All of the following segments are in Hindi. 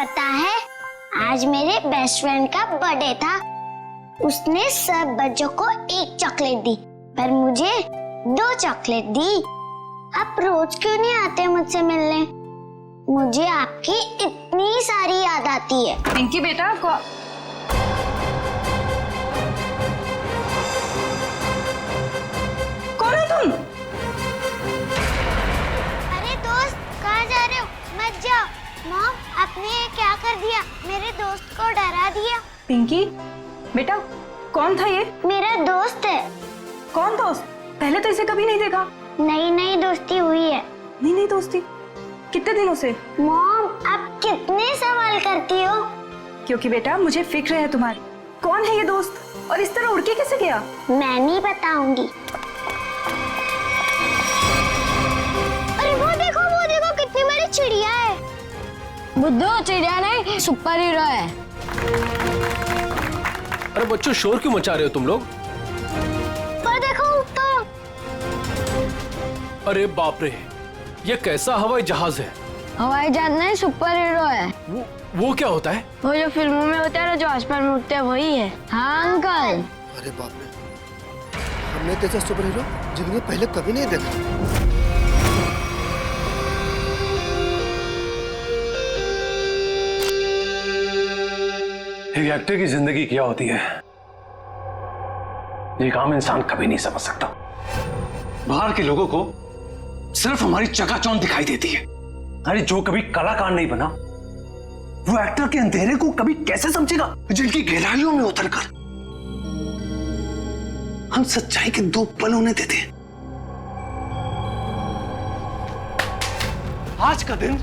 पता है, आज मेरे बेस्ट फ्रेंड का बर्थडे था। उसने सब बच्चों को एक चॉकलेट दी, पर मुझे 2 चॉकलेट दी। आप रोज क्यों नहीं आते मुझसे मिलने? मुझे आपकी इतनी सारी याद आती है। पिंकी बेटा कौन है तुम? अरे दोस्त, कहाँ जा रहे हो? मत जाओ। मॉम, आपने ये क्या कर दिया? मेरे दोस्त को डरा दिया। पिंकी बेटा, कौन था ये? मेरा दोस्त है। कौन दोस्त? पहले तो इसे कभी नहीं देखा। नई नई दोस्ती हुई है। नहीं दोस्ती, कितने दिनों से? मॉम, आप कितने सवाल करती हो? क्योंकि बेटा मुझे फिक्र है तुम्हारी। कौन है ये दोस्त और इस तरह उड़ के कैसे गया? मैं नहीं बताऊंगी। अरे वो देखो कितनी बड़ी चिड़िया है। बुद्धू, चिड़िया नहीं, सुपर हीरो है। अरे बच्चों, शोर क्यों मचा रहे हो तुम लोग? पर देखो ऊपर। अरे बाप रे, ये कैसा हवाई जहाज है? हवाई जहाज नहीं, सुपर हीरो है। वो क्या होता है? वो जो फिल्मों में होता है ना, जो आसमान में उड़ते हैं, वही है। हाँ अंकल। अरे बाप रे, हमने तो ऐसा सुपर हीरो जिंदगी में पहले कभी नहीं देखा। एक एक्टर की जिंदगी क्या होती है, ये एक आम इंसान कभी नहीं समझ सकता। बाहर के लोगों को सिर्फ हमारी चकाचौंध दिखाई देती है। अरे जो कभी कलाकार नहीं बना, वो एक्टर के अंधेरे को कभी कैसे समझेगा? जिनकी गहराइयों में उतरकर हम सच्चाई के 2 पल उन्हें देते हैं। आज का दिन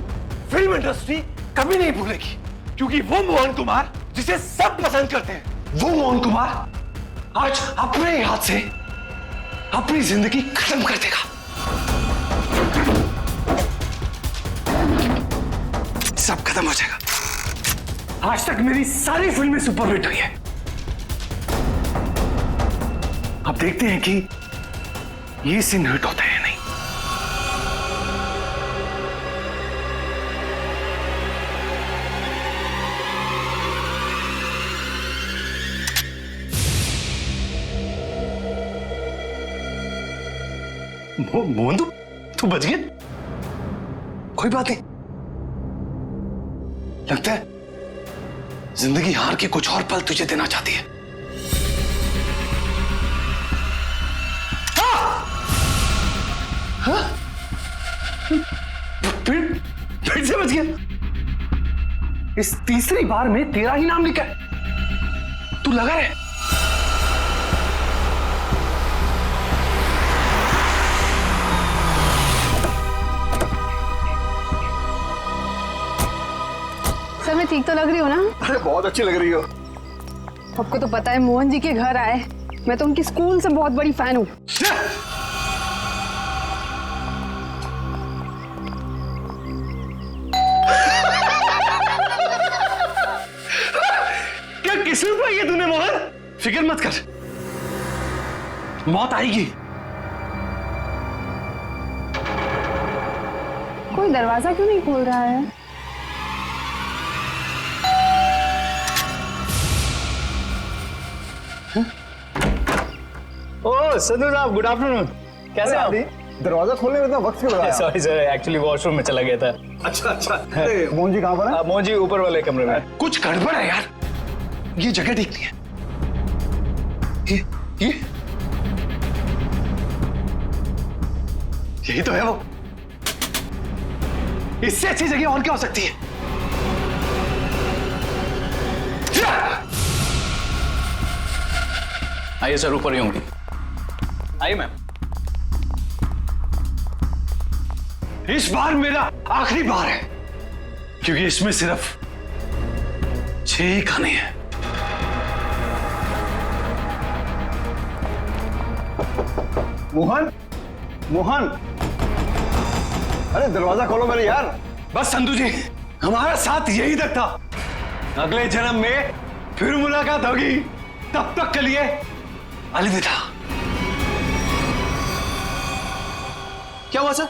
फिल्म इंडस्ट्री कभी नहीं भूलेगी, क्योंकि वो मोहन कुमार जिसे सब पसंद करते हैं, वो मोहन कुमार आज अपने हाथ से अपनी जिंदगी खत्म कर देगा। सब खत्म हो जाएगा। आज तक मेरी सारी फिल्में सुपरहिट हुई है। अब देखते हैं कि ये सीन हिट होता है या नहीं। मोहन, तू बच गया? कोई बात नहीं। लगता है जिंदगी हार के कुछ और पल तुझे देना चाहती है। हाँ? फिर से बच गया। इस तीसरी बार में तेरा ही नाम लिखा है। तू लगा रहे। सर, मैं ठीक तो लग रही हूँ ना? अरे बहुत अच्छी लग रही हो। आपको तो पता है, मोहन जी के घर आए, मैं तो उनकी स्कूल से बहुत बड़ी फैन हूँ। क्या किस्मत पाई है तूने मोहन? फिक्र मत कर, मौत आएगी। कोई दरवाजा क्यों नहीं खोल रहा है? ओह संधू साहब, गुड आफ्टरनून। कैसे आप? दरवाजा खोलने में इतना वक्त क्यों लगाया? सॉरी सर, एक्चुअली वॉशरूम में चला गया था। अच्छा। मोहन जी कहाँ पर है? मोहन जी ऊपर वाले कमरे में। कुछ गड़बड़ है यार, ये जगह ठीक नहीं है। ये यही तो है वो। इससे अच्छी जगह और क्या हो सकती है? आइए सर, ऊपर ही होंगी। आइए मैम। इस बार मेरा आखिरी बार है, क्योंकि इसमें सिर्फ 6 ही खाने हैं। मोहन, मोहन, अरे दरवाजा खोलो मेरे यार। बस संधू जी, हमारा साथ यही तक था। अगले जन्म में फिर मुलाकात होगी। तब तक के लिए अलविदा। क्या हुआ सर?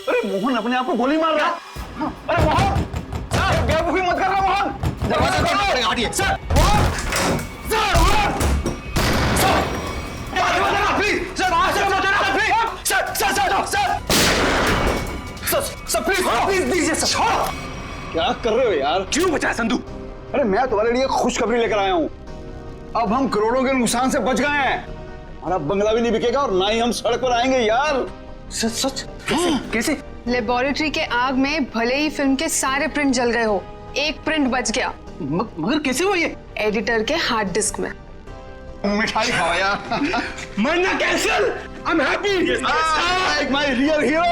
अरे मोहन अपने आप को गोली मार रहा है। अरे मोहन, सर! बेवकूफी मत करना मोहन। दरवाजा खोलना पड़ेगा, हटिए। Sir please. क्या कर रहे हो यार? क्यों बचाया संधू? अरे मैं तुम्हारे लिए खुशखबरी लेकर आया हूँ। अब हम करोड़ों के नुकसान से बच गए हैं। हमारा बंगला भी नहीं बिकेगा और ना ही हम सड़क पर आएंगे यार। सच सच? कैसे? लेबोरेटरी के आग में भले ही फिल्म के सारे प्रिंट जल गए हो, एक प्रिंट बच गया। मगर कैसे हुआ ये? एडिटर के हार्ड डिस्क में। मिठाई खाओ यार। मरना cancel. I am happy. My real hero.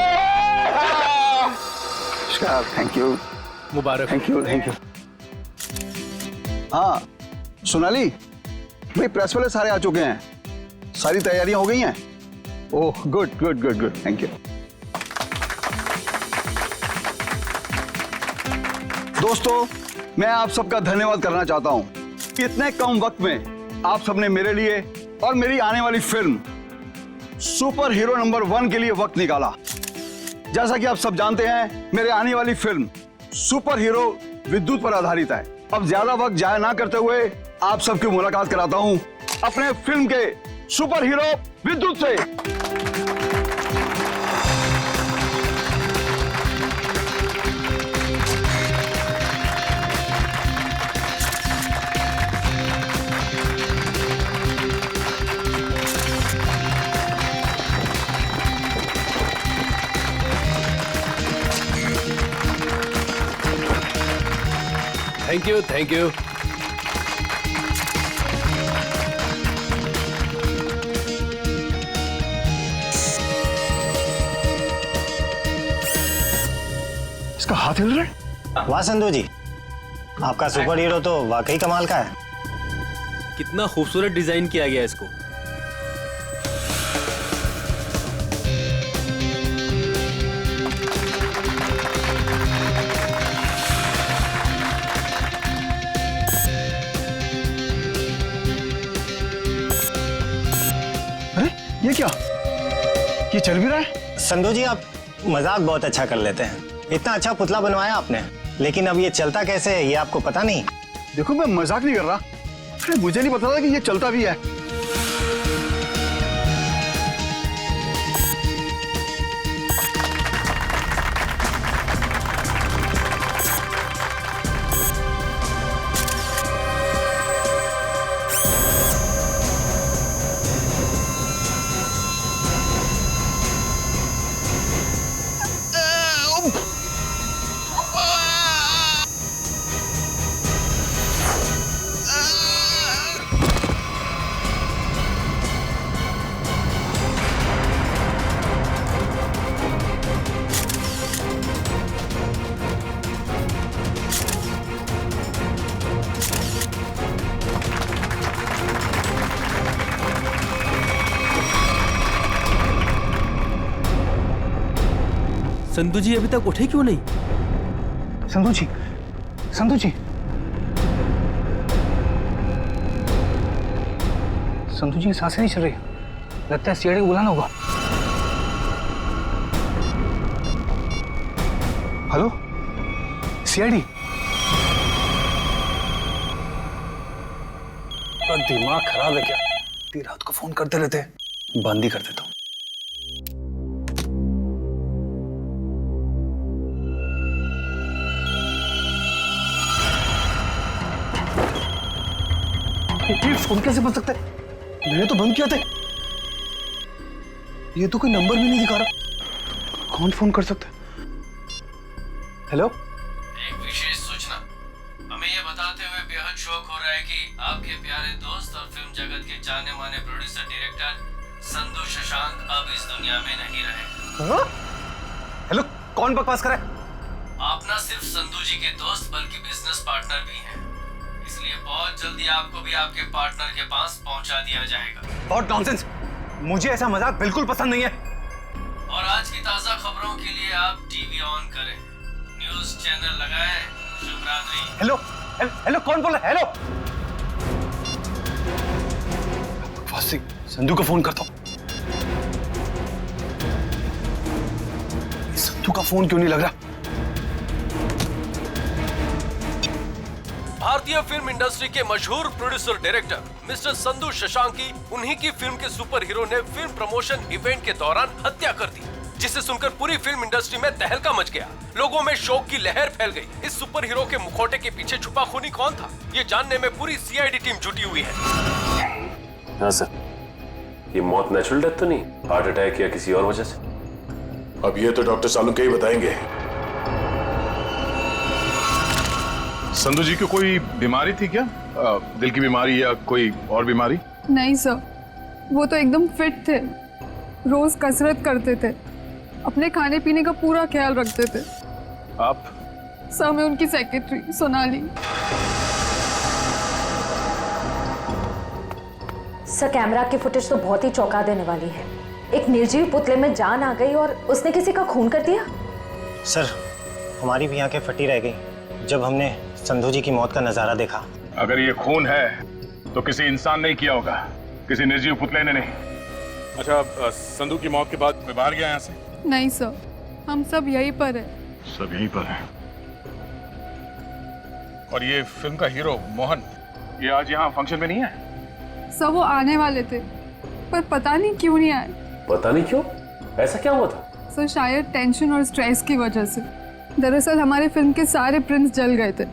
Thank you, Mubarak. Thank you, thank you. हाँ सोनाली भाई, प्रेस वाले सारे आ चुके हैं, सारी तैयारियां हो गई हैं। Oh good good good good, thank you. दोस्तों मैं आप सबका धन्यवाद करना चाहता हूं कि इतने कम वक्त में आप सबने मेरे लिए और मेरी आने वाली फिल्म सुपर हीरो नंबर 1 के लिए वक्त निकाला। जैसा कि आप सब जानते हैं, मेरे आने वाली फिल्म सुपर हीरो विद्युत पर आधारित है। अब ज्यादा वक्त जाया ना करते हुए आप सबकी मुलाकात कराता हूं अपने फिल्म के सुपर हीरो विद्युत से। Thank you, thank you. इसका हाथ हिल रहा है। वाह संधू जी, आपका सुपर हीरो तो वाकई कमाल का है। कितना खूबसूरत डिजाइन किया गया इसको। अरे ये क्या, ये चल भी रहा है? संधू जी आप मजाक बहुत अच्छा कर लेते हैं। इतना अच्छा पुतला बनवाया आपने, लेकिन अब ये चलता कैसे है ये आपको पता नहीं? देखो मैं मजाक नहीं कर रहा। अरे मुझे नहीं पता था कि ये चलता भी है। संधू जी अभी तक उठे क्यों नहीं? संधू जी, संधू जी, संधू जी की सांसें नहीं चल रही। लगता है सीआईडी को बुलाना होगा। Hello CID. दिमाग खराब है क्या? इतनी रात को फोन करते रहते हैं, बंद ही कर देता हूँ। ये फोन कैसे बन सकता है? मैंने तो बंद किया था। ये तो कोई नंबर भी नहीं दिखा रहा। कौन फोन कर सकता है? हेलो। एक विशेष सूचना। हमें यह बताते हुए बेहद शौक हो रहा है कि आपके प्यारे दोस्त और फिल्म जगत के जाने माने प्रोड्यूसर डायरेक्टर संधू शशांक अब इस दुनिया में नहीं रहे। हेलो, कौन बकवास कर रहा है? आप न सिर्फ संधू जी के दोस्त बल्कि बिजनेस पार्टनर भी हैं। इसलिए बहुत जल्दी आपको भी आपके पार्टनर के पास पहुंचा दिया जाएगा। बहुत नॉनसेंस, मुझे ऐसा मजाक बिल्कुल पसंद नहीं है। और आज की ताजा खबरों के लिए आप टीवी ऑन करें, न्यूज चैनल लगाएं। शुभ रात्रि। हेलो हेलो, कौन बोल रहा है? हेलो, फासिक, संधू को फोन करता हूँ। संधू का फोन क्यों नहीं लग रहा? भारतीय फिल्म इंडस्ट्री के मशहूर प्रोड्यूसर डायरेक्टर मिस्टर संधू शशांकी, उन्हीं की फिल्म के सुपर हीरो ने फिल्म प्रमोशन इवेंट के दौरान हत्या कर दी, जिसे सुनकर पूरी फिल्म इंडस्ट्री में तहलका मच गया। लोगों में शोक की लहर फैल गई। इस सुपर हीरो के मुखौटे के पीछे छुपा खूनी कौन था, ये जानने में पूरी सीआईडी टीम जुटी हुई है। हाँ सर, ये मौत नेचुरल डेथ तो नहीं, हार्ट अटैक या किसी और वजह से? अब ये तो डॉक्टर सालुंके ही बताएंगे। संधू जी को कोई बीमारी थी क्या? दिल की बीमारी या कोई और बीमारी? नहीं सर, वो तो एकदम फिट थे, रोज कसरत करते थे, अपने खाने पीने का पूरा ख्याल रखते थे। आप? सर, मैं उनकी सेक्रेटरी सोनाली। सर, कैमरा की फुटेज तो बहुत ही चौंका देने वाली है। एक निर्जीव पुतले में जान आ गई और उसने किसी का खून कर दिया। सर, हमारी भी आंखें फटी रह गई जब हमने संधू जी की मौत का नजारा देखा। अगर ये खून है तो किसी इंसान ने किया होगा, किसी निर्जीव पुतले ने नहीं। अच्छा, संधू की मौत के बाद मैं बाहर गया यहाँ से? नहीं सर, हम सब यहीं पर है। सब यहीं पर हैं। और ये फिल्म का हीरो मोहन, ये आज यहाँ फंक्शन में नहीं है? सर, वो आने वाले थे पर पता नहीं क्यों नहीं आए। पता नहीं क्यों? ऐसा क्या हुआ था? सर, शायद टेंशन और स्ट्रेस की वजह से। दरअसल हमारे फिल्म के सारे प्रिंट्स जल गए थे,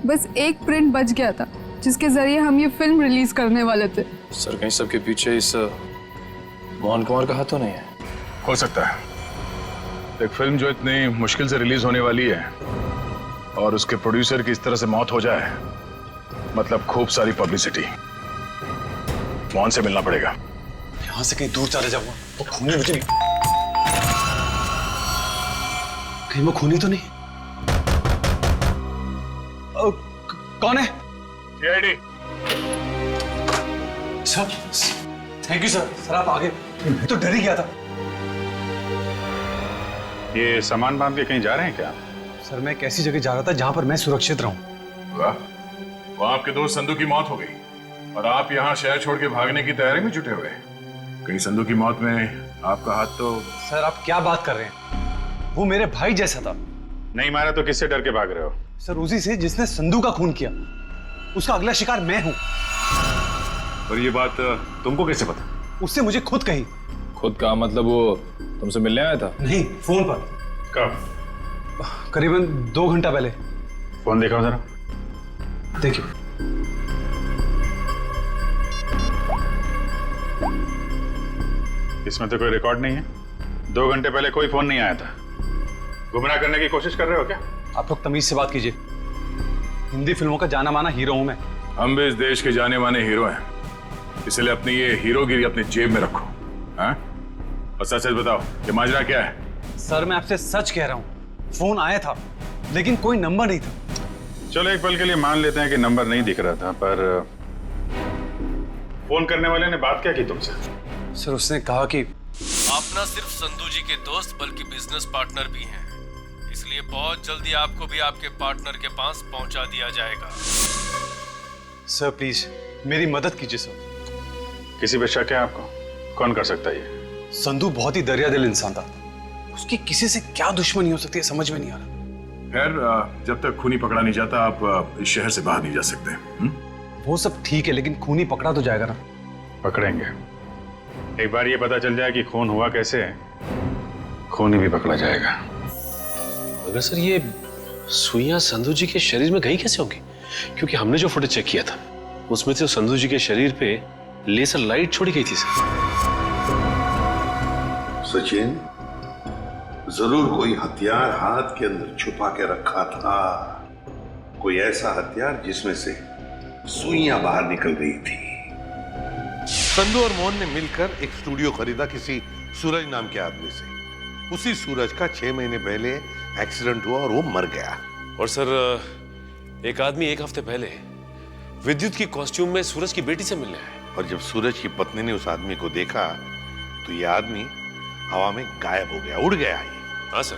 बस एक प्रिंट बच गया था जिसके जरिए हम ये फिल्म रिलीज करने वाले थे। सर, कहीं सबके पीछे इस मोहन कुमार का हाथ तो नहीं है? हो सकता है। एक फिल्म जो इतनी मुश्किल से रिलीज होने वाली है और उसके प्रोड्यूसर की इस तरह से मौत हो जाए, मतलब खूब सारी पब्लिसिटी। मोहन से मिलना पड़ेगा। यहाँ से कहीं दूर चले जाऊंगा, वो खूनी मुझे नहीं, कहीं वो खूनी तो नहीं? कौन है? CID. Sir, thank you sir. Sir आप आगे, मैं तो डर ही गया था। ये सामान बांध के कहीं जा रहे हैं क्या? सर, मैं एक ऐसी जगह जा रहा था जहां पर मैं सुरक्षित रहूं। वाह, वहां आपके दोस्त संधू की मौत हो गई और आप यहाँ शहर छोड़ के भागने की तैयारी में जुटे हुए। कहीं संधू की मौत में आपका हाथ तो? सर, आप क्या बात कर रहे हैं? वो मेरे भाई जैसा था। नहीं मारा तो किससे डर के भाग रहे हो? सर, उसी से जिसने संधू का खून किया, उसका अगला शिकार मैं हूं। और ये बात तुमको कैसे पता? उससे मुझे खुद कही। खुद का मतलब वो तुमसे मिलने आया था? नहीं, फोन पर। कब? करीबन 2 घंटा पहले। फोन देखा जरा। देखिए। इसमें तो कोई रिकॉर्ड नहीं है। 2 घंटे पहले कोई फोन नहीं आया था। गुमराह करने की कोशिश कर रहे हो क्या? आप लोग तमीज से बात कीजिए। हिंदी फिल्मों का जाना माना हीरो हूं मैं। हम भी इस देश के जाने माने हीरो हैं, इसलिए अपनी ये हीरोगिरी अपनी जेब में रखो। हाँ? और सच सच बताओ, ये माजरा क्या है? सर, मैं आपसे सच कह रहा हूं, फोन आया था लेकिन कोई नंबर नहीं था। चलो एक पल के लिए मान लेते हैं कि नंबर नहीं दिख रहा था, पर फोन करने वाले ने बात क्या की तुमसे? सर, उसने कहा कि आप न सिर्फ संधू जी के दोस्त बल्कि बिजनेस पार्टनर भी हैं, इसलिए बहुत जल्दी आपको भी आपके पार्टनर के पास पहुंचा दिया जाएगा। सर प्लीज मेरी मदद कीजिए सर। किसी पे शक है आपको? कौन कर सकता है ये? संधू बहुत ही दरियादिल इंसान था, उसकी किसी से क्या दुश्मनी हो सकती है समझ में नहीं आ रहा। खैर, जब तक खूनी पकड़ा नहीं जाता आप इस शहर से बाहर नहीं जा सकते। वो सब ठीक है, लेकिन खूनी पकड़ा तो जाएगा ना? पकड़ेंगे। एक बार ये पता चल जाए कि खून हुआ कैसे है, खूनी भी पकड़ा जाएगा। मगर सर, ये सुइयां संधू जी के शरीर में गई कैसे होंगी? क्योंकि हमने जो फुटेज चेक किया था उसमें तो संधू जी के शरीर पे लेजर लाइट छोड़ी गई थी। सचिन, जरूर कोई हथियार हाथ के अंदर छुपा के रखा था, कोई ऐसा हथियार जिसमें से सुइयां बाहर निकल गई थी। संधू और मोहन ने मिलकर एक स्टूडियो खरीदा किसी सूरज नाम के आदमी से। उसी सूरज का 6 महीने पहले एक्सीडेंट हुआ और वो मर गया। और सर, एक आदमी 1 हफ्ते पहले विद्युत की कॉस्ट्यूम में सूरज की बेटी से मिलने आया। और जब सूरज की पत्नी ने उस आदमी को देखा तो ये आदमी हवा में गायब हो गया, उड़ गया। हाँ सर,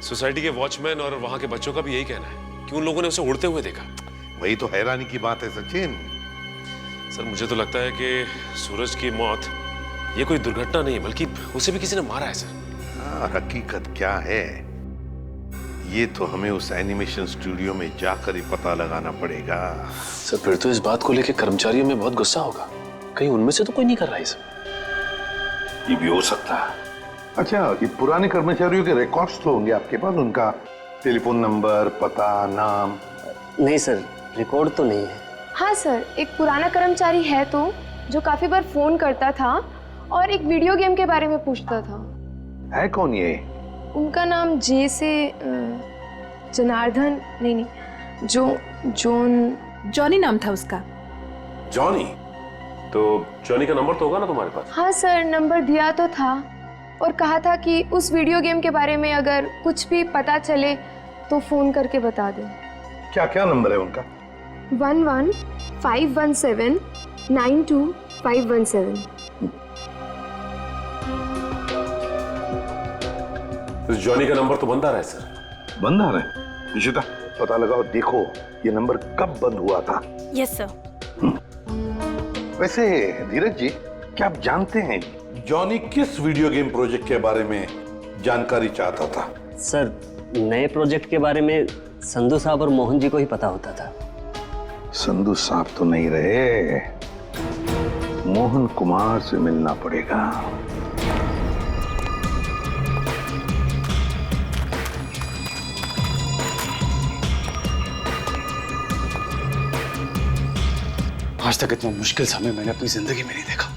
सोसाइटी के वॉचमैन और वहां के बच्चों का भी यही कहना है कि उन लोगों ने उसे उड़ते हुए देखा। वही तो हैरानी की बात है सचिन। सर, मुझे तो लगता है कि सूरज की मौत ये कोई दुर्घटना नहीं है, बल्कि उसे भी किसी ने मारा है सर। हाँ, हकीकत क्या है ये तो हमें उस एनिमेशन स्टूडियो में जाकर ही पता लगाना पड़ेगा। सर फिर तो इस बात को लेकर कर्मचारियों में बहुत गुस्सा होगा। कहीं उनमें से तो कोई नहीं कर रहा है सब। ये भी हो सकता है। अच्छा, ये पुराने कर्मचारियों के रिकॉर्ड्स तो होंगे आपके पास, उनका टेलीफोन नंबर, पता, नाम? नहीं सर, रिकॉर्ड तो नहीं है। हाँ सर, एक पुराना कर्मचारी है तो जो काफी बार फोन करता था और एक वीडियो गेम के बारे में पूछता था। है कौन ये? उनका नाम जे से जनार्दन नहीं, जॉनी नाम था उसका। जॉनी? तो जॉनी का नंबर तो होगा ना तुम्हारे पास? हाँ सर, नंबर दिया तो था और कहा था कि उस वीडियो गेम के बारे में अगर कुछ भी पता चले तो फोन करके बता दें। क्या क्या नंबर है उनका? 11-517-92-517। जॉनी का नंबर तो बंद आ रहा है सर। बंद आ रहा है? निशिता, पता लगाओ, देखो ये नंबर कब बंद हुआ था। Yes sir. वैसे धीरज जी, क्या आप जानते हैं जॉनी किस वीडियो गेम प्रोजेक्ट के बारे में जानकारी चाहता था? सर, नए प्रोजेक्ट के बारे में संधू साहब और मोहन जी को ही पता होता था। संधू साहब तो नहीं रहे, मोहन कुमार से मिलना पड़ेगा। आज तक इतना मुश्किल समय मैंने अपनी जिंदगी में नहीं देखा।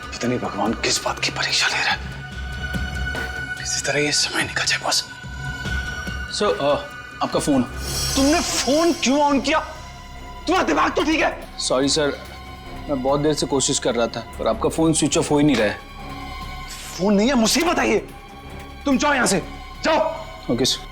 पता नहीं भगवान किस बात की परीक्षा ले रहा है। किसी तरह ये समय निकल जाए बस। सर, आपका फोन। तुमने फोन क्यों ऑन किया? तुम्हारा दिमाग तो ठीक है? सॉरी सर, मैं बहुत देर से कोशिश कर रहा था पर आपका फोन स्विच ऑफ हो ही नहीं रहा है। फोन नहीं है, मुसीबत है ये। तुम जाओ यहां से, जाओ। Okay sir.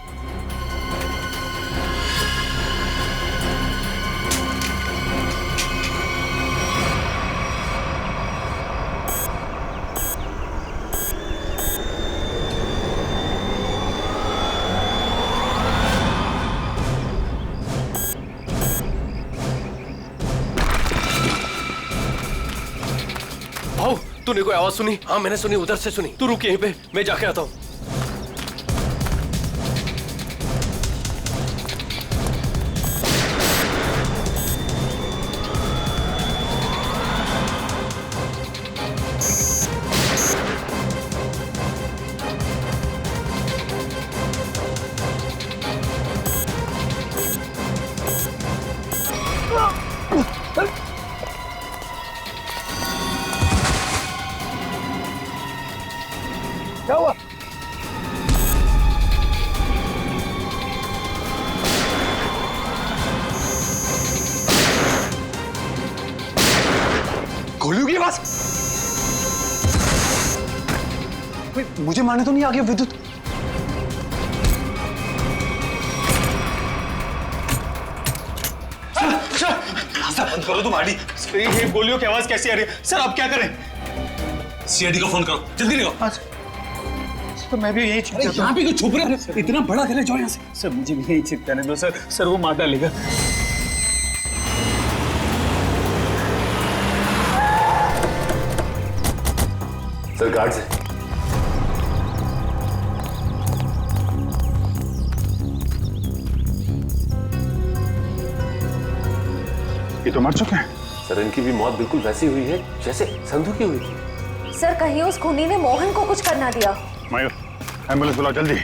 तूने कोई आवाज सुनी? हाँ मैंने सुनी, उधर से सुनी। तू रुक यहीं पे, मैं जाके आता हूँ। क्या हुआ? गोलियों की आवाज? मुझे मारने तो नहीं आ गया विद्युत? बंद करो तुम आरडी। ये गोलियों की आवाज कैसी आ रही है? सर आप क्या करें? सीआईडी को फोन करो, जल्दी करो। तो मैं भी यही छिप जाता हूं। यहाँ पे क्यों छुप रहे हो? इतना बड़ा घर है, जाओ यहाँ से। सर मुझे भी यही छिप जाने दो सर। सर वो मार डालेगा। सर गार्ड से। ये तो मर चुके हैं। सर इनकी भी मौत बिल्कुल वैसी हुई है जैसे संधू की हुई थी। सर, कहीं उस खूनी ने मोहन को कुछ कर ना दिया। मयूर, एम्बुलेंस बुलाओ जल्दी।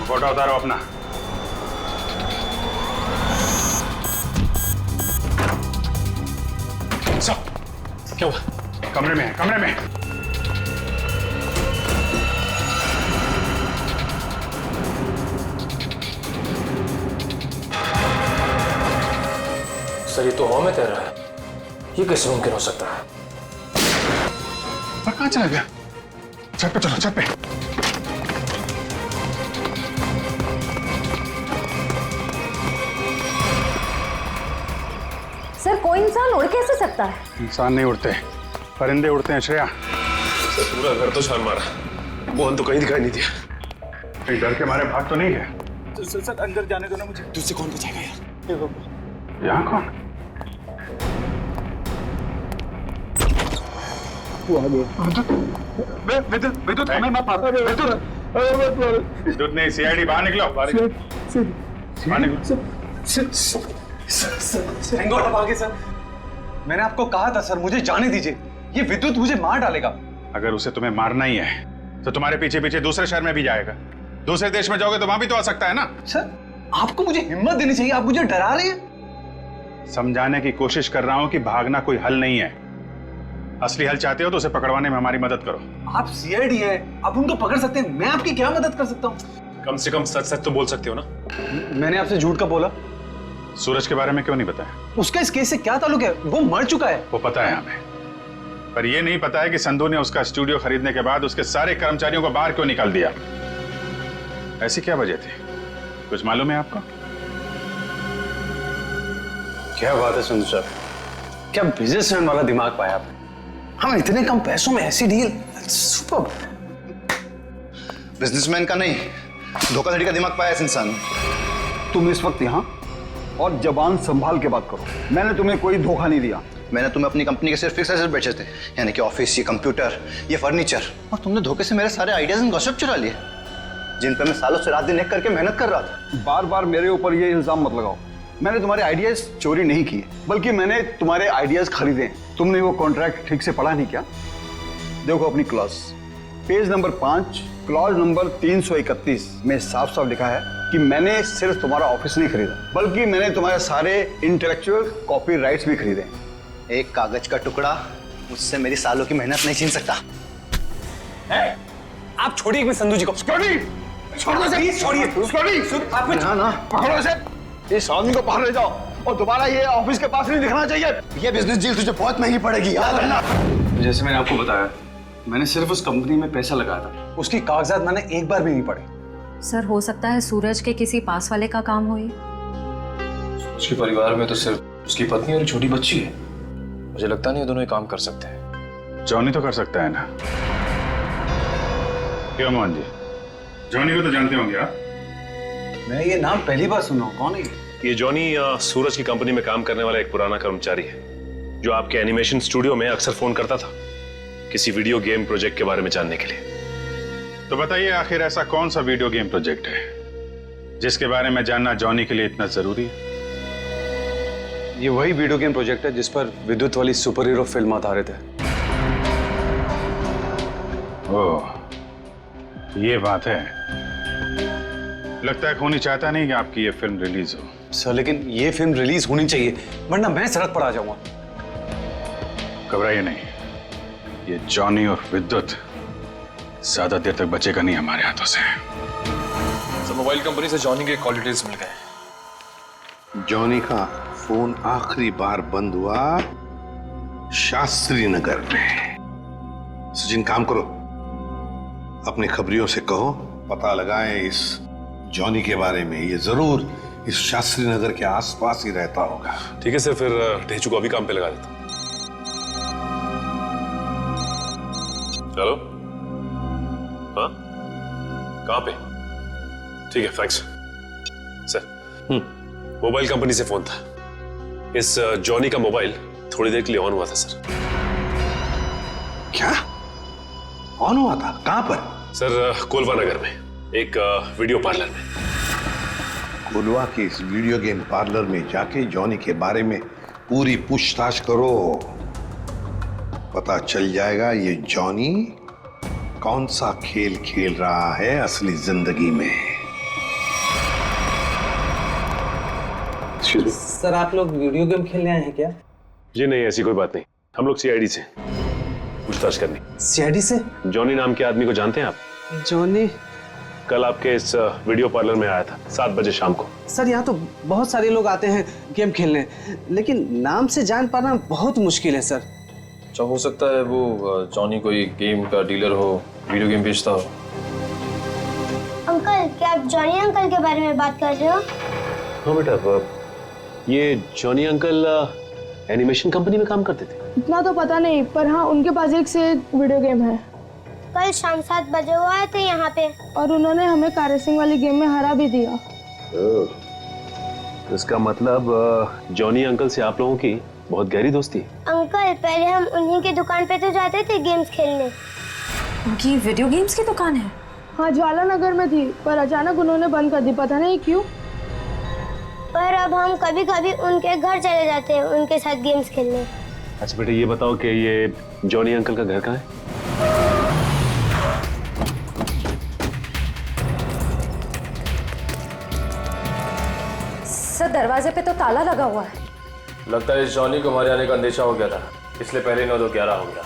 फोटो उतारो अपना। सब क्या हुआ? कमरे में है, कमरे में। सर ये तो हवा में तैर रहा है, ये कैसे मुमकिन हो सकता है? पर कहाँ चला गया? छत पे चलो, छत पे। कैसे सकता है? इंसान नहीं उड़ते, परिंदे उड़ते हैं श्रेया। सर पूरा घर तो छान मारा, मोहन तो कहीं दिखाई नहीं दिया। कहीं डर के मारे भाग तो नहीं गए? सर अंदर जाने दो ना मुझे। तुझसे कौन बचाएगा यार? यहाँ कौन? विद्युत हमें मत मारो। विद्युत नहीं, सीआईडी बाहर निकलो, बाहर निकलो। सर मैंने आपको कहा था सर, मुझे जाने दीजिए, ये विद्युत मुझे मार डालेगा। अगर उसे तुम्हें मारना ही है तो तुम्हारे पीछे पीछे दूसरे शहर में भी जाएगा। दूसरे देश में जाओगे तो वहां भी तो आ सकता है ना। सर आपको मुझे हिम्मत देनी चाहिए, आप मुझे डरा रहे हैं। समझाने की कोशिश कर रहा हूं कि भागना कोई हल नहीं है। असली हल चाहते हो तो उसे पकड़वाने में हमारी मदद करो। आप सीआईडी है, आप उनको पकड़ सकते हैं, मैं आपकी क्या मदद कर सकता हूँ? कम से कम सच सच तो बोल सकते हो ना। मैंने आपसे झूठ का बोला? सूरज के बारे में क्यों नहीं बताया? उसका इस केस से क्या ताल्लुक है? वो मर चुका है। वो पता है हमें, पर यह नहीं पता है कि संधू ने उसका स्टूडियो खरीदने के बाद उसके सारे कर्मचारियों को बाहर क्यों निकाल दिया। ऐसी क्या वजह थी, कुछ मालूम है आपको? क्या बात है संधू साहब, क्या बिजनेसमैन वाला दिमाग पाया आपने। हम इतने कम पैसों में ऐसी डील, सुपर। बिजनेसमैन का नहीं, धोखाधड़ी का दिमाग पाया इस इंसान ने। तुम इस वक्त यहाँ और जबान संभाल के बात करो। मैंने तुम्हें कोई धोखा नहीं दिया। मैंने तुम्हें अपनी कंपनी के सिर्फ फिक्स एसेट बेचे थे, यानी कि ऑफिस, ये कंप्यूटर, ये फर्नीचर, और तुमने धोखे से मेरे सारे आइडियाज एंड गॉसिप चुरा लिए, जिन पर मैं सालों से रात दिन एक करके मेहनत कर रहा था। बार बार मेरे ऊपर ये इल्जाम मत लगाओ। मैंने तुम्हारे आइडियाज चोरी नहीं किए, बल्कि मैंने तुम्हारे आइडियाज खरीदे। तुमने वो कॉन्ट्रैक्ट ठीक से पढ़ा नहीं क्या? देखो अपनी clause, page number 5, clause number 331 में साफ साफ लिखा है कि मैंने सिर्फ तुम्हारा ऑफिस नहीं खरीदा, बल्कि मैंने तुम्हारे सारे इंटेलेक्चुअल कॉपीराइट्स भी खरीदे। एक कागज का टुकड़ा मुझसे मेरी सालों की मेहनत नहीं छीन सकता। आप छोड़िए एक संधू जी को। छोड़िए, ना पकड़ो इसे, इस आदमी को बाहर ले जाओ और दोबारा ये ऑफिस के पास नहीं दिखना चाहिए। ये बिजनेस डील तुझे बहुत महंगी पड़ेगी, याद रखना। जैसे मैंने आपको बताया, मैंने सिर्फ उस कंपनी में पैसा लगाया था, उसकी कागजात मैंने एक बार भी नहीं पढ़े। सर हो सकता है सूरज के किसी पास वाले का काम हो ये। उसके परिवार में तो सिर्फ उसकी पत्नी और एक छोटी बच्ची है। मुझे लगता नहीं ये दोनों ही काम कर सकते हैं। जॉनी तो कर सकता है ना, क्यों मोहन जी? जॉनी को तो जानते होंगे आप। मैं ये नाम पहली बार सुना हूं, कौन है ये जॉनी सूरज की कंपनी में काम करने वाला एक पुराना कर्मचारी है, जो आपके एनिमेशन स्टूडियो में अक्सर फोन करता था किसी वीडियो गेम प्रोजेक्ट के बारे में जानने के लिए। तो बताइए आखिर ऐसा कौन सा वीडियो गेम प्रोजेक्ट है जिसके बारे में जानना जॉनी के लिए इतना जरूरी है? ये वही वीडियो गेम प्रोजेक्ट है जिस पर विद्युत वाली सुपर हीरो फिल्म आधारित है। ओह, ये बात है। लगता है खूनी चाहता नहीं कि आपकी ये फिल्म रिलीज हो। सर लेकिन ये फिल्म रिलीज होनी चाहिए, वरना मैं सड़क पर आ जाऊंगा। घबराइए नहीं, ये जॉनी और विद्युत ज्यादा देर तक बचेगा नहीं हमारे हाथों से। सर मोबाइल कंपनी से जॉनी के कॉल डिटेल्स मिल गए। जॉनी का फोन आखिरी बार बंद हुआ शास्त्री नगर में। सचिन काम करो, अपने खबरियों से कहो पता लगाएं इस जॉनी के बारे में। ये जरूर इस शास्त्री नगर के आसपास ही रहता होगा। ठीक है सर, फिर ढेचू को अभी काम पे लगा देता हूं। हेलो, हाँ कहाँ पे? ठीक है, थैंक्स सर। मोबाइल कंपनी से फोन था। इस जॉनी का मोबाइल थोड़ी देर के लिए ऑन हुआ था सर। क्या ऑन हुआ था? कहां पर? सर कोलवा नगर में एक वीडियो पार्लर में। कोलवा के इस वीडियो गेम पार्लर में जाके जॉनी के बारे में पूरी पूछताछ करो। पता चल जाएगा ये जॉनी कौन सा खेल खेल रहा है असली जिंदगी में। सर आप लोग वीडियो गेम खेलने आए हैं क्या? जी नहीं, ऐसी कोई बात नहीं। हम लोग सीआईडी से पूछताछ करनी। सीआईडी से? जॉनी नाम के आदमी को जानते हैं आप? जॉनी कल आपके इस वीडियो पार्लर में आया था 7 बजे शाम को। सर यहाँ तो बहुत सारे लोग आते हैं गेम खेलने, लेकिन नाम से जान पाना बहुत मुश्किल है सर। अच्छा, हो सकता है वो जॉनी कोई गेम का डीलर हो, वीडियो गेम बेचता हो। अंकल, क्या आप जॉनी अंकल के बारे में बात कर रहे हो? हाँ बेटा, ये जॉनी अंकल एनिमेशन कंपनी में काम करते थे? इतना तो पता नहीं, पर हाँ उनके पास एक से एक वीडियो गेम है। कल शाम 7 बजे वो आए थे यहाँ पे और उन्होंने हमें कार रेसिंग वाली गेम में हरा भी दिया। इसका मतलब जॉनी अंकल से आप लोगों की बहुत गहरी दोस्ती है। अंकल पहले हम उन्हीं की दुकान पे तो जाते थे गेम्स खेलने। उनकी वीडियो गेम्स की दुकान है? हाँ, ज्वाला नगर में थी, पर अचानक उन्होंने बंद कर दी, पता नहीं क्यों। पर अब हम कभी कभी उनके घर चले जाते हैं उनके साथ गेम्स खेलने। अच्छा बेटा, ये बताओ कि ये जॉनी अंकल का घर कहाँ है? सर, दरवाजे पे तो ताला लगा हुआ है। लगता है इस जॉनी को हमारे आने का अंदेशा हो गया था, इसलिए पहले 9-2-11 हो गया।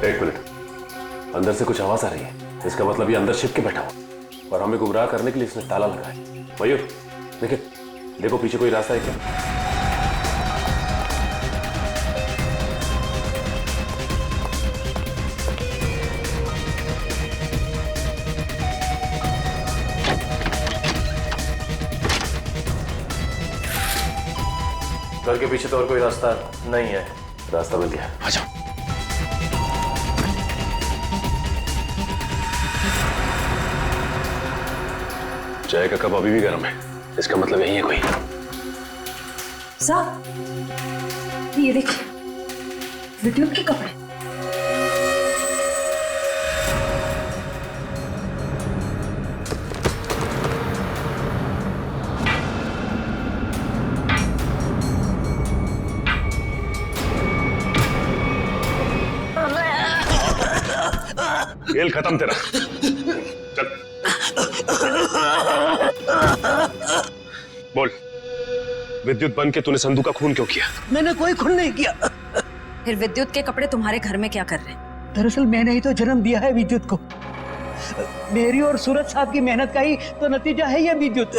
एक मिनट, अंदर से कुछ आवाज आ रही है। इसका मतलब ये अंदर छिप के बैठा हुआ और हमें गुमराह करने के लिए इसने ताला लगाया। मयूर देखिए, देखो पीछे कोई रास्ता है क्या? घर के पीछे तो और कोई रास्ता नहीं है। रास्ता मिल गया, आ जाओ। चाय का कप अभी भी गर्म है, इसका मतलब यही है कोई। साहब, ये देखिए विद्युत के कपड़े। खेल खत्म तेरा, चल। बोल, विद्युत बन के तूने संधू का खून क्यों किया? मैंने कोई खून नहीं किया। फिर विद्युत के कपड़े तुम्हारे घर में क्या कर रहे हैं? दरअसल मैंने ही तो जन्म दिया है विद्युत को। मेरी और सूरज साहब की मेहनत का ही तो नतीजा है ये विद्युत।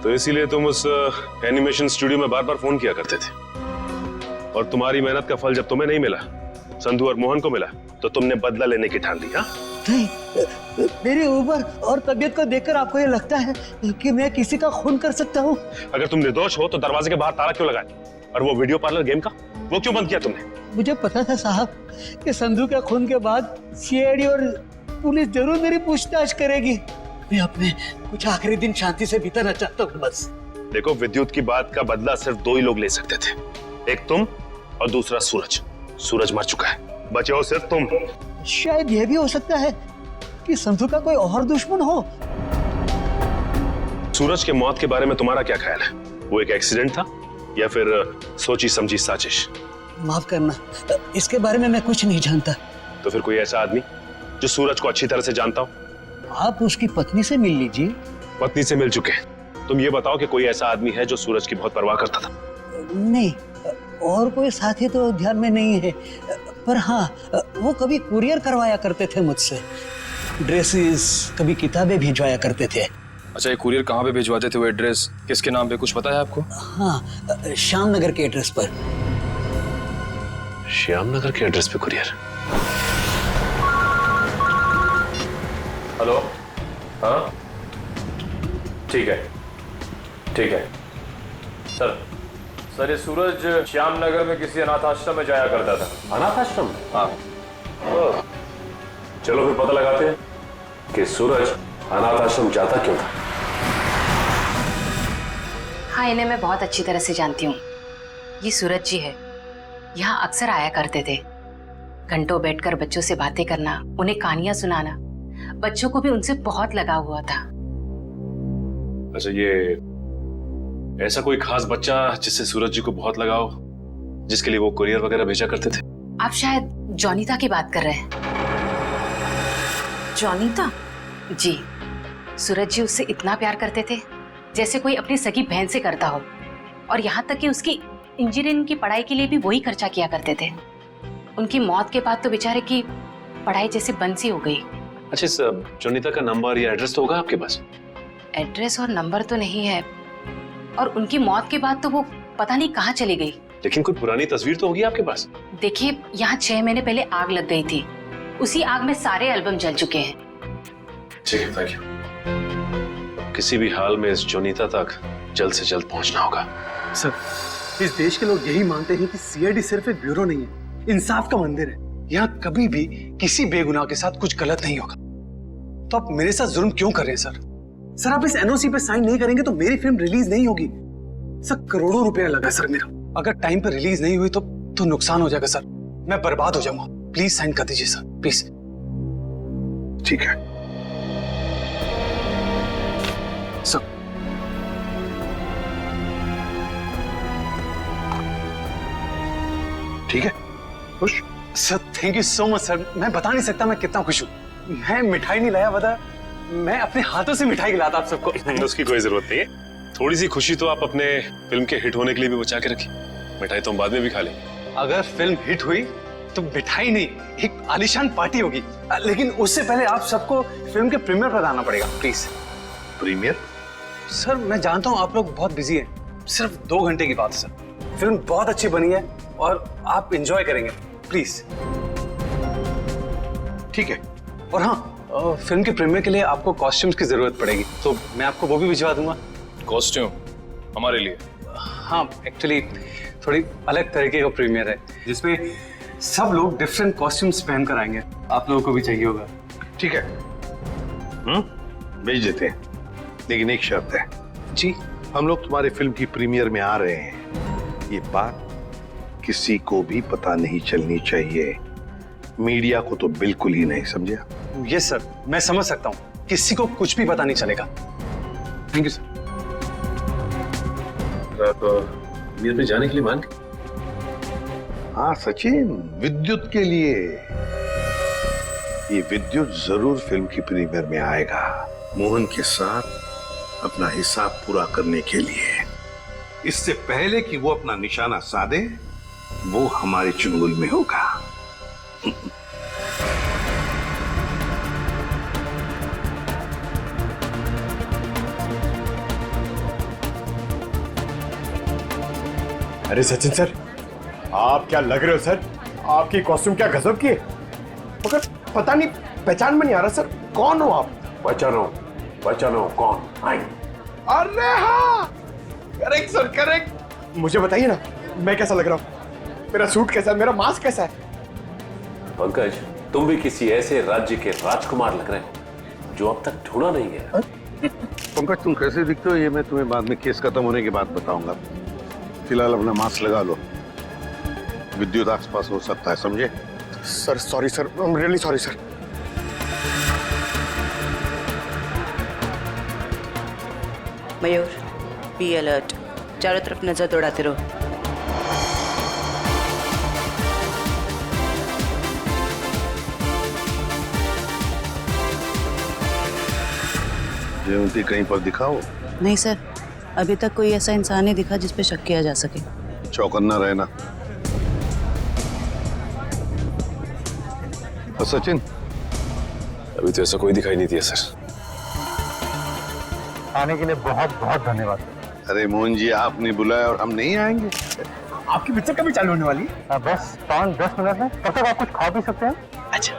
तो इसीलिए तुम उस एनिमेशन स्टूडियो में बार बार फोन किया करते थे, और तुम्हारी मेहनत का फल जब तुम्हें नहीं मिला, संधू और मोहन को मिला, तो तुमने बदला लेने की ठान ली। हाँ? नहीं, मेरी उम्र और तबीयत को देखकर आपको ये लगता है कि मैं किसी का खून कर सकता हूँ? अगर तुम निर्दोष हो तो दरवाजे के बाहर ताला क्यों लगाया? और वो वीडियो पार्लर गेम का वो क्यों बंद किया तुमने? मुझे पता था साहब कि संधू के खून के बाद सीआईडी और पुलिस जरूर मेरी पूछताछ करेगी। मैं अपने कुछ आखिरी दिन शांति से बिताना चाहता हूँ बस। देखो, विद्युत की बात का बदला सिर्फ 2 ही लोग ले सकते थे, एक तुम और दूसरा सूरज। सूरज मर चुका है, बचे हो सिर्फ तुम। शायद यह भी हो सकता है कि संधू का कोई और दुश्मन हो। सूरज के मौत के बारे में तुम्हारा क्या ख्याल है? वो एक एक्सीडेंट था या फिर सोची समझी साजिश? माफ करना, इसके बारे में मैं कुछ नहीं जानता। तो फिर कोई ऐसा आदमी जो सूरज को अच्छी तरह से जानता हो? आप उसकी पत्नी से मिल लीजिए। पत्नी से मिल चुके हैं, तुम ये बताओ कि कोई ऐसा आदमी है जो सूरज की बहुत परवाह करता था? नहीं, और कोई साथी तो ध्यान में नहीं है, पर हाँ, वो कभी कुरियर करवाया करते थे मुझसे। ड्रेसेस, कभी किताबें भिजवाया करते थे। अच्छा, ये कुरियर कहाँ पे भिजवाते थे? वो एड्रेस किसके नाम पे कुछ पता है आपको? हाँ, श्याम नगर के एड्रेस पर। श्याम नगर के एड्रेस पे कुरियर? हेलो, हाँ ठीक है, ठीक है सर, ये सूरज श्याम नगर में किसी अनाथ आश्रम में जाया करता था। अनाथ आश्रम? हाँ। चलो फिर पता लगाते हैं कि सूरज अनाथ आश्रम जाता क्यों था। हाँ, इन्हें मैं बहुत अच्छी तरह से जानती हूँ। ये सूरज जी है, यहाँ अक्सर आया करते थे। घंटों बैठकर बच्चों से बातें करना, उन्हें कहानियां सुनाना, बच्चों को भी उनसे बहुत लगाव हुआ था। अच्छा, ये ऐसा कोई खास बच्चा जिससे सूरज जी को बहुत लगाव, जिसके लिए वो कुरियर वगैरह भेजा करते थे? आप शायद जॉनीता की बात कर रहे हैं। जॉनीता? जी, सूरज जी उससे इतना प्यार करते थे जैसे कोई अपनी सगी बहन से करता हो, और यहाँ तक कि उसकी इंजीनियरिंग की पढ़ाई के लिए भी वही खर्चा किया करते थे। उनकी मौत के बाद तो बेचारे की पढ़ाई जैसे बंद सी हो गई। अच्छा, इस जॉनीता का नंबर या एड्रेस तो होगा आपके पास? एड्रेस और नंबर तो नहीं है, और उनकी मौत के बाद तो वो पता नहीं कहाँ चली गई। लेकिन कोई पुरानी तस्वीर तो होगी आपके पास? देखिए, यहाँ 6 महीने पहले आग लग गई थी, उसी आग में सारे एल्बम जल चुके हैं। ठीक है, थैंक यू। किसी भी हाल में इस जॉनीता तक जल्द से जल्द पहुंचना होगा। सर, इस देश के लोग यही मानते हैं कि सीआईडी सिर्फ एक ब्यूरो नहीं है, इंसाफ का मंदिर है। यहाँ कभी भी किसी बेगुनाह के साथ कुछ गलत नहीं होगा। तो आप मेरे साथ जुल्म क्यों कर रहे हैं सर? सर, आप इस एनओसी पे साइन नहीं करेंगे तो मेरी फिल्म रिलीज नहीं होगी। सर, करोड़ों रुपया लगा सर मेरा। अगर टाइम पर रिलीज नहीं हुई तो नुकसान हो जाएगा सर, मैं बर्बाद हो जाऊंगा। प्लीज साइन कर दीजिए सर, प्लीज। ठीक है सर। ठीक है, खुश? Sir, thank you so much sir. मैं बता नहीं सकता मैं कितना खुश हूँ। मैं मिठाई नहीं लाया, बता, मैं अपने हाथों से मिठाई खिलाता आप सबको। उसकी कोई जरूरत नहीं है। थोड़ी सी खुशी तो आप अपने फिल्म के हिट होने के लिए भी बचा के रखिए। मिठाई तो हम बाद में भी खा लेंगे। अगर फिल्म हिट हुई तो मिठाई नहीं, एक आलीशान पार्टी होगी। लेकिन उससे पहले आप सबको फिल्म के प्रीमियर पर आना पड़ेगा, प्लीज। प्रीमियर? सर, मैं जानता हूँ आप लोग बहुत बिजी हैं, सिर्फ 2 घंटे की बात है सर। फिल्म बहुत अच्छी बनी है और आप एंजॉय करेंगे, प्लीज। ठीक है। और हाँ, फिल्म के प्रीमियर के लिए आपको कॉस्ट्यूम्स की जरूरत पड़ेगी, तो मैं आपको वो भी भिजवा दूंगा। कॉस्ट्यूम हमारे लिए? हाँ, एक्चुअली थोड़ी अलग तरीके का प्रीमियर है जिसमें सब लोग डिफरेंट कॉस्ट्यूम्स पहन कर आएंगे। आप लोगों को भी चाहिए होगा। ठीक है, भेज देते हैं, लेकिन एक शर्त है। जी? हम लोग तुम्हारे फिल्म की प्रीमियर में आ रहे हैं, ये बात किसी को भी पता नहीं चलनी चाहिए। मीडिया को तो बिल्कुल ही नहीं, समझा? यस सर, मैं समझ सकता हूँ, किसी को कुछ भी पता नहीं चलेगा। Thank you sir. आप प्रीमियर में जाने के लिए मान? हाँ सचिन, विद्युत के लिए। ये विद्युत जरूर फिल्म की प्रीमियर में आएगा, मोहन के साथ अपना हिसाब पूरा करने के लिए। इससे पहले कि वो अपना निशाना साधे, वो हमारे चुंगल में होगा। अरे सचिन सर, आप क्या लग रहे हो सर? आपकी कॉस्ट्यूम क्या गजब की है, मगर पता नहीं पहचान में नहीं आ रहा सर, कौन हो आप? बचानो कौन? अरे हाँ, करेक्ट सर, करेक्ट। मुझे बताइए ना, मैं कैसा लग रहा हूँ? मेरा सूट कैसा है, मेरा मास्क कैसा है? पंकज, तुम भी किसी ऐसे राज्य के राजकुमार लग रहे हो जो अब तक ढूंढा नहीं है। पंकज, तुम कैसे दिखते हो ये मैं तुम्हें बाद में केस खत्म होने के बाद बताऊंगा। फिलहाल अपना मास्क लगा लो, विद्युत आसपास हो सकता है, समझे? Sir sorry sir, I am really sorry sir. Mayur, be alert, चारों तरफ नजर दौड़ाते रहो। जयवंती कहीं पर दिखाओ। नहीं सर, अभी तक कोई ऐसा इंसान नहीं दिखा जिस पे शक किया जा सके। चौकन्ना रहना। और सचिन? अभी तो ऐसा कोई दिखाई नहीं दिया सर। आने के लिए बहुत बहुत धन्यवाद। अरे मोहन जी, आपने बुलाया और हम नहीं आएंगे? आपकी पिक्चर कभी चालू होने वाली है? बस 5-10 मिनट में, तब तक आप कुछ खा भी सकते हैं। अच्छा,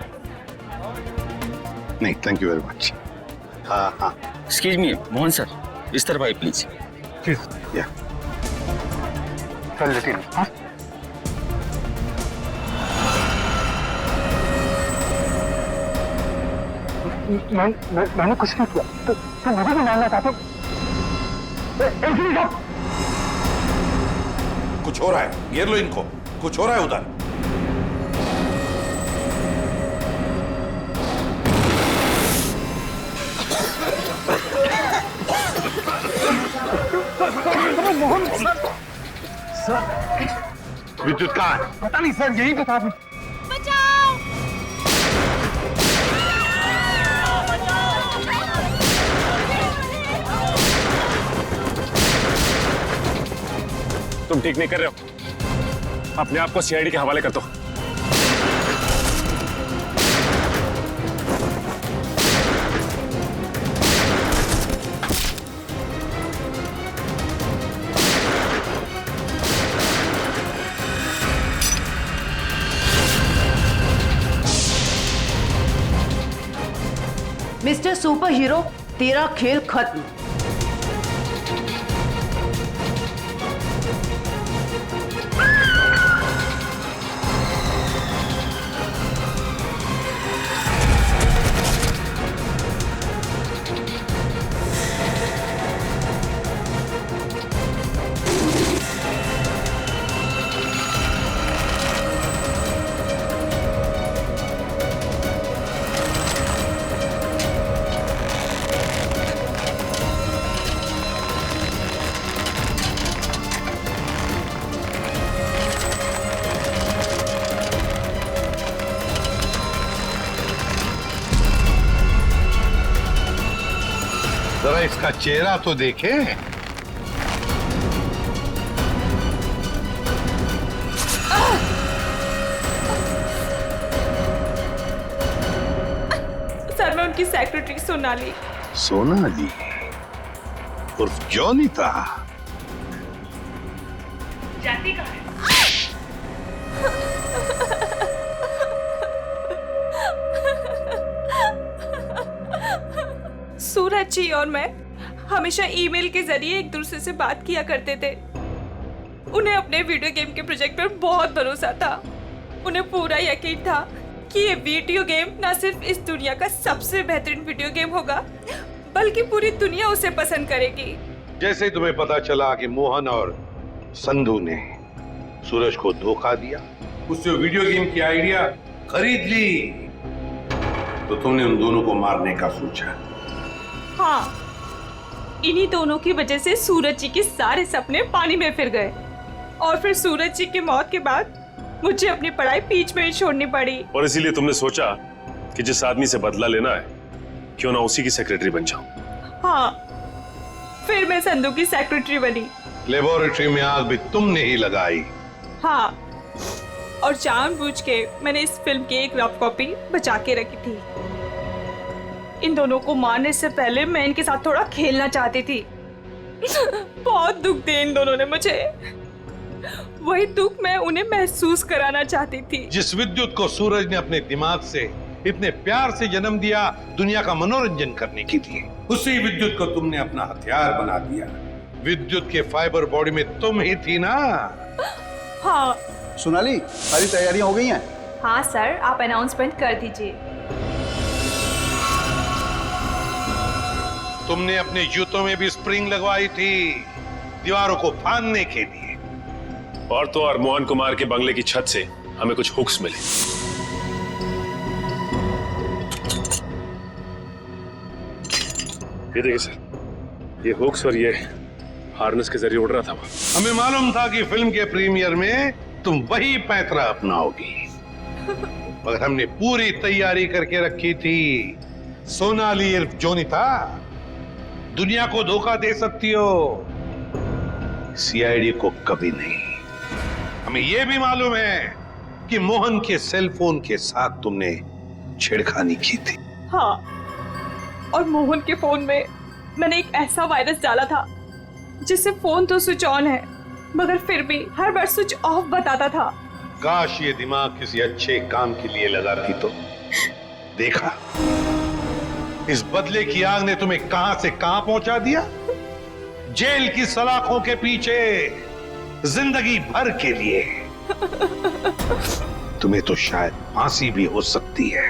नहीं थैंक यू वेरी मच। हाँ हाँ, एक्सक्यूज मी मोहन सर, इस तरफ आइए प्लीज। या चल लेते हैं। मैंने कुछ नहीं किया, तो मुझे भी मानना चाहते हो? कुछ हो रहा है, घेर लो इनको, कुछ हो रहा है उधर। सर, विद्युत कहाँ है? पता नहीं सर, यही बता दो। तुम ठीक नहीं कर रहे हो, अपने आप को सीआईडी के हवाले कर दो। मिस्टर सुपर हीरो, तेरा खेल खत्म। जरा इसका चेहरा तो देखे। सर मैं उनकी सेक्रेटरी सोनाली। सोनाली उर्फ जॉनी था। जाती कहाँ है? सूरज जी और मैं हमेशा ईमेल के जरिए एक दूसरे से बात किया करते थे। उन्हें अपने वीडियो गेम के प्रोजेक्ट पर बहुत भरोसा था। उन्हें पूरा यकीन था कि ये वीडियो गेम न सिर्फ इस दुनिया का सबसे बेहतरीन वीडियो गेम होगा बल्कि पूरी दुनिया उसे पसंद करेगी। जैसे ही तुम्हें पता चला कि मोहन और संधू ने सूरज को धोखा दिया, उससे वीडियो गेम की आइडिया खरीद ली, तो तुमने उन दोनों को मारने का सोचा। हाँ, इन्हीं दोनों की वजह से सूरज जी के सारे सपने पानी में फिर गए और फिर सूरज जी की मौत के बाद मुझे अपनी पढ़ाई बीच में ही छोड़नी पड़ी। और इसीलिए तुमने सोचा कि जिस आदमी से बदला लेना है क्यों ना उसी की सेक्रेटरी बन जाऊं। हाँ, फिर मैं संधू की सेक्रेटरी बनी। लेबोरेटरी में आग भी तुमने ही लगाई। हाँ, और जानबूझ के मैंने इस फिल्म की एक रफ कॉपी बचा के रखी थी। इन दोनों को मारने से पहले मैं इनके साथ थोड़ा खेलना चाहती थी। बहुत दुख दिए इन दोनों ने मुझे। वही दुख मैं उन्हें महसूस कराना चाहती थी। जिस विद्युत को सूरज ने अपने दिमाग से इतने प्यार से जन्म दिया दुनिया का मनोरंजन करने के लिए, उसी विद्युत को तुमने अपना हथियार बना दिया। विद्युत के फाइबर बॉडी में तुम ही थी ना? हाँ। सोनाली, सारी तैयारियां हो गई हैं? हाँ सर, आप अनाउंसमेंट कर दीजिए। तुमने अपने जूतों में भी स्प्रिंग लगवाई थी दीवारों को फाड़ने के लिए। और तो और मोहन कुमार के बंगले की छत से हमें कुछ हुक्स मिले। ये देखिए सर, ये हुक्स और ये हार्नेस के जरिए उड़ रहा था। हमें मालूम था कि फिल्म के प्रीमियर में तुम वही पैंतरा अपनाओगी, मगर हमने पूरी तैयारी करके रखी थी। सोनाली इर्फ जोनी था, दुनिया को धोखा दे सकती हो, सीआईडी को कभी नहीं। हमें यह भी मालूम है कि मोहन के सेल फोन के साथ तुमने छेड़खानी की थी। हाँ, और मोहन के फोन में मैंने एक ऐसा वायरस डाला था जिससे फोन तो स्विच ऑन है मगर फिर भी हर बार स्विच ऑफ बताता था। काश ये दिमाग किसी अच्छे काम के लिए लगाती तो। देखा, इस बदले की आग ने तुम्हें कहां से कहां पहुंचा दिया। जेल की सलाखों के पीछे जिंदगी भर के लिए। तुम्हें तो शायद फांसी भी हो सकती है।